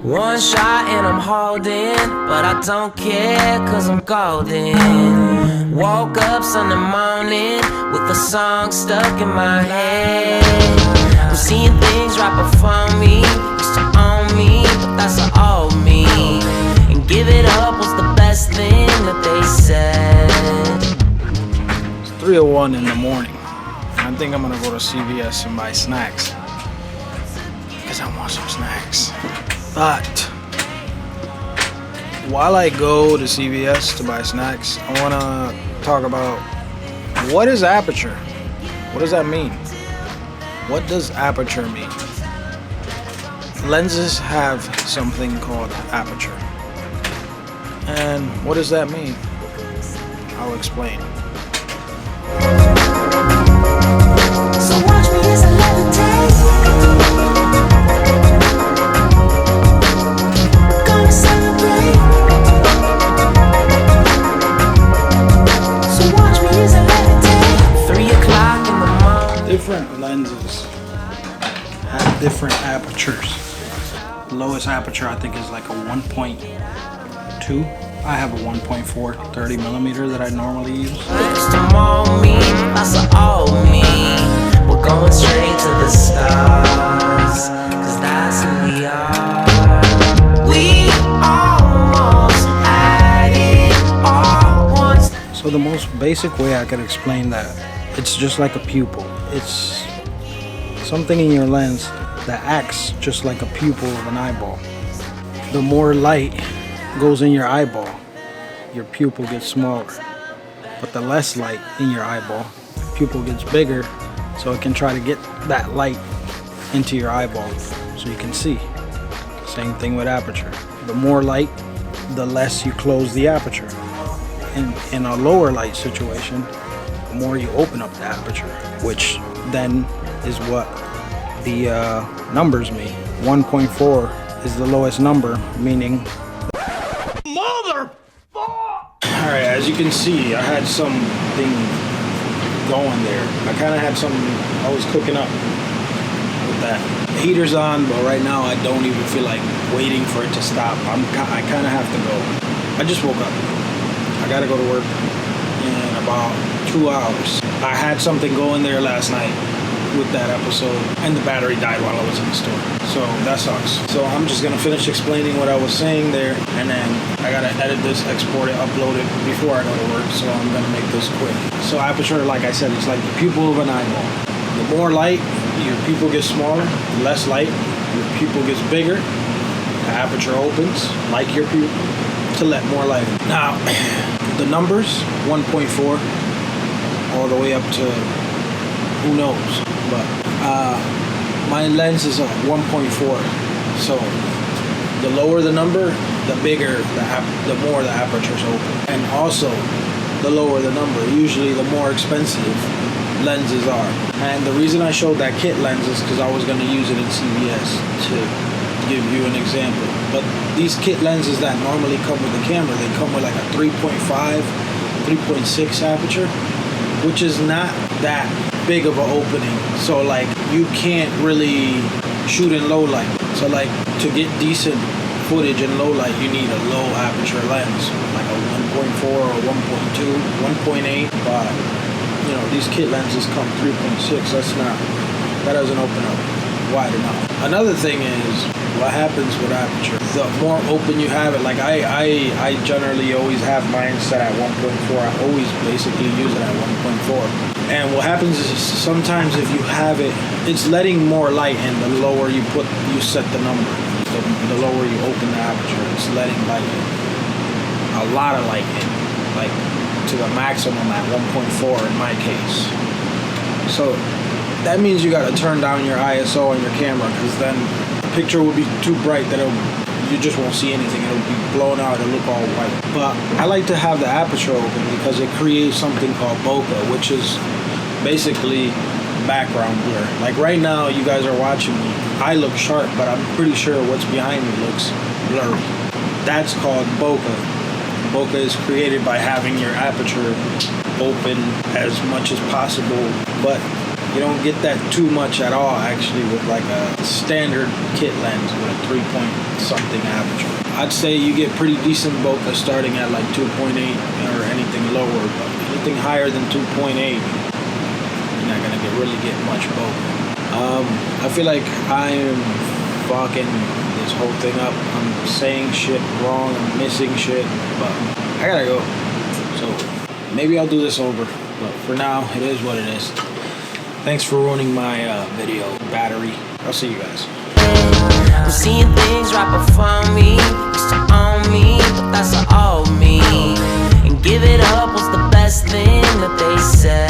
One shot and I'm holding, but I don't care cause I'm golden. Woke up Sunday morning with a song stuck in my head. I'm seeing things right before me, used to own me, but that's an old me. And give it up was the best thing that they said. It's 3:01 in the morning. I think I'm gonna go to CVS and buy snacks because I want some snacks. But while I go to CVS to buy snacks, I want to talk about what is aperture? What does that mean? What does aperture mean? Lenses have something called aperture. And what does that mean? I'll explain. So watch me as I levitate. Gonna celebrate. So watch me as I levitate. 3 o'clock in the morning. Different lenses have different apertures. The lowest aperture I think is like a 1.2. I have a 1.4 30 millimeter that I normally use. Used to mold me, that's an old me. We're going straight to the stars, cause that's who we are. We almost had it all once. So the most basic way I could explain that, it's just like a pupil. It's something in your lens that acts just like a pupil of an eyeball. The more light goes in your eyeball, your pupil gets smaller. But the less light in your eyeball, the pupil gets bigger, so it can try to get that light into your eyeball so you can see. Same thing with aperture. The more light, the less you close the aperture. In a lower light situation, the more you open up the aperture, which then is what the numbers mean. 1.4 is the lowest number, meaning Alright, as you can see, I had something going there. I kind of had something, I was cooking up with that. The heater's on, but right now I don't even feel like waiting for it to stop. I kind of have to go. I just woke up. I gotta go to work in about 2 hours. I had something going there last night with that episode, and the battery died while I was in the store. So that sucks. So I'm just gonna finish explaining what I was saying there, and then I gotta edit this, export it, upload it before I go to work. So I'm gonna make this quick. So aperture, like I said, it's like the pupil of an eyeball. The more light, your pupil gets smaller. The less light, your pupil gets bigger. The aperture opens, like your pupil, to let more light in. Now, the numbers, 1.4, all the way up to who knows. But my lens is a 1.4, so the lower the number, the bigger the more the aperture's open. And also, the lower the number, usually the more expensive lenses are. And the reason I showed that kit lens is because I was going to use it in CVS to give you an example. But these kit lenses that normally come with the camera, they come with like a 3.5, 3.6 aperture, which is not that big of an opening. So like you can't really shoot in low light. So like to get decent footage in low light, you need a low aperture lens, like a 1.4 or 1.2, 1.8. But you know, these kit lenses come 3.6. That doesn't open up wide enough. Another thing is what happens with aperture. The more open you have it, like I generally always have mine set at 1.4. I always basically use it at 1.4. And what happens is sometimes if you have it, it's letting more light in the lower you set the number. The lower you open the aperture, it's letting light in. A lot of light in, like to the maximum at 1.4 in my case. So that means you gotta turn down your ISO on your camera, because then the picture will be too bright that you just won't see anything. It'll be blown out, it'll look all white. But I like to have the aperture open because it creates something called bokeh, which is basically background blur. Like right now, you guys are watching me. I look sharp, but I'm pretty sure what's behind me looks blurry. That's called bokeh. Bokeh is created by having your aperture open as much as possible, but You don't get that too much at all, actually, with like a standard kit lens with a 3-point something aperture. I'd say you get pretty decent bokeh starting at like 2.8 or anything lower, but anything higher than 2.8, you're not gonna really get much bokeh. I feel like I am fucking this whole thing up. I'm saying shit wrong, I'm missing shit, but I gotta go. So maybe I'll do this over, but for now, it is what it is. Thanks for ruining my video battery. I'll see you guys. I'm seeing things right before me, used to own me, but that's all me. And give it up was the best thing that they said.